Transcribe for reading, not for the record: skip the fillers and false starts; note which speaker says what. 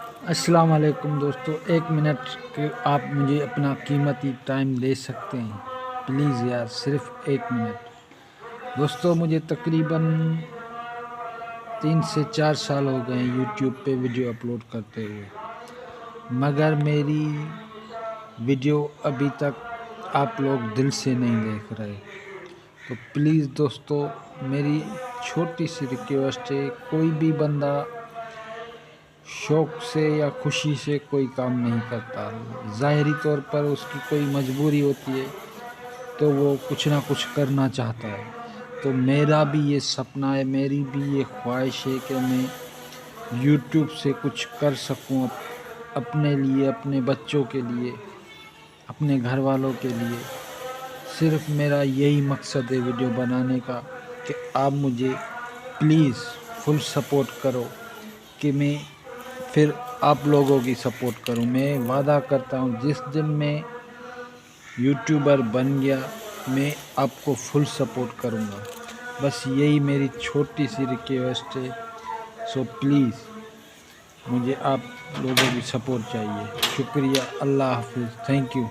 Speaker 1: السلام علیکم دوستو، 1 منٹ کے آپ مجھے اپنا قیمتی ٹائم دے سکتے ہیں پلیز یار، صرف 1 منٹ دوستو۔ مجھے تقریباً 3 سے 4 سال ہو گئے ہیں یوٹیوب پہ ویڈیو اپلوڈ کرتے ہوئے، مگر میری ویڈیو ابھی تک آپ لوگ دل سے نہیں دیکھ رہے۔ تو پلیز دوستو، میری چھوٹی سی ریکویسٹ ہے، کوئی بھی بندہ شوق سے یا خوشی سے کوئی کام نہیں کرتا، ظاہری طور پر اس کی کوئی مجبوری ہوتی ہے تو وہ کچھ نہ کچھ کرنا چاہتا ہے۔ تو میرا بھی یہ سپنا ہے، میری بھی یہ خواہش ہے کہ میں یوٹیوب سے کچھ کر سکوں، اپنے لیے، اپنے بچوں کے لیے، اپنے گھر والوں کے لیے۔ صرف میرا یہی مقصد ہے ویڈیو بنانے کا کہ آپ مجھے پلیز فل سپورٹ کرو کہ میں پھر آپ لوگوں کی سپورٹ کروں۔ میں وعدہ کرتا ہوں جس دن میں یوٹیوبر بن گیا میں آپ کو فل سپورٹ کروں گا۔ بس یہی میری چھوٹی سی ریکویسٹ ہے، سو پلیز مجھے آپ لوگوں کی سپورٹ چاہیے۔ شکریہ، اللہ حافظ، تھینک یو۔